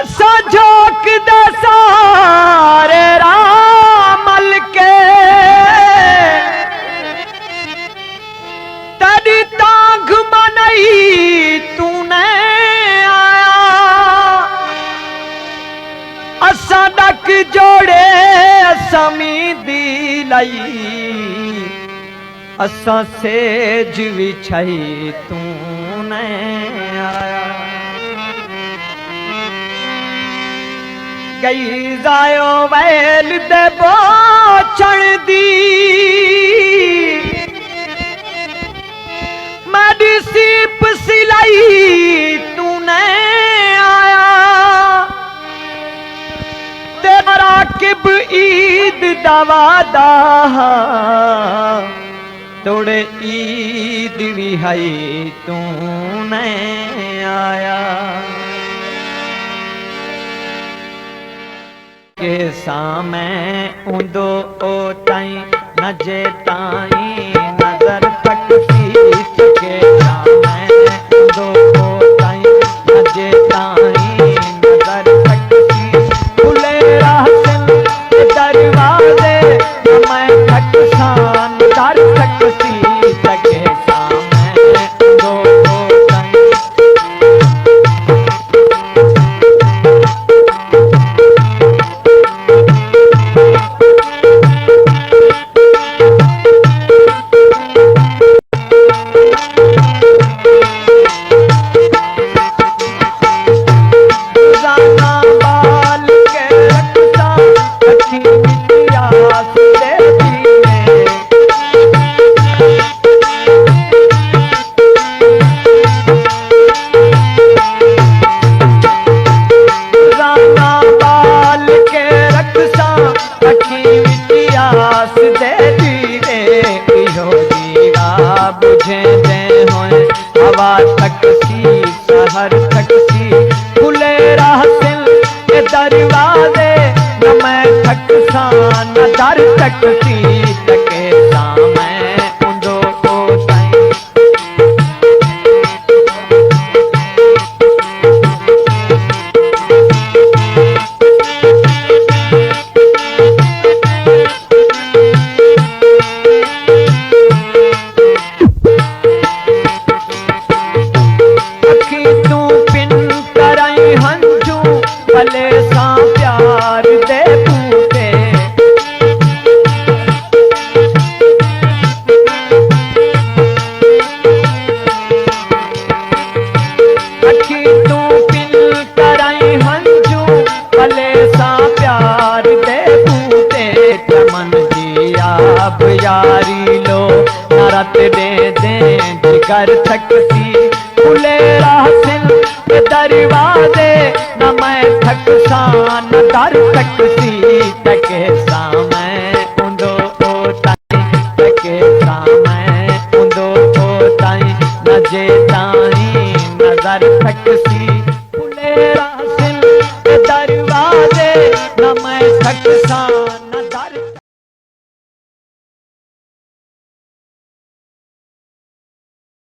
असा झोंक दे सारे रामल के तेरी तांग मनई तूने आया असा डक जोड़े असमी दी लई असा सेज विछाई तूने आया गई जायो वैल दे बोचण दी मेरी सीप सिलाई तूने आया तेरा किब ईद दवादा तोड़े ईद विहाई तूने आया के सामे उंदो ओ ताई नजे ताई नजर तक सीस के सामे उंदो ओ ताई नजे ताई नजर तक सीस खुले राहसन दरवाजे मैं तक सान दर तक सीस के सामे उंदो ओ ताई सहर तकसी खुले राहसिल के दरवाजे न मैं थक सा न दर तकसी तके सामे उंदो ओ ताई भले सा प्यार दे पूते अखी तू पिन कराई हंजू भले सा प्यार दे पूते चमन जिया यारी लो नरत दे दे जिगर थकसी खुले राहसिल दरवाजे न मैं थक सा न दर तकसी तके सामे उंदो ओ ताई तके सामे उंदो ओ ताई नजे ताई नजर तकसी खुले राहसिल दरवाजे न मैं थक सा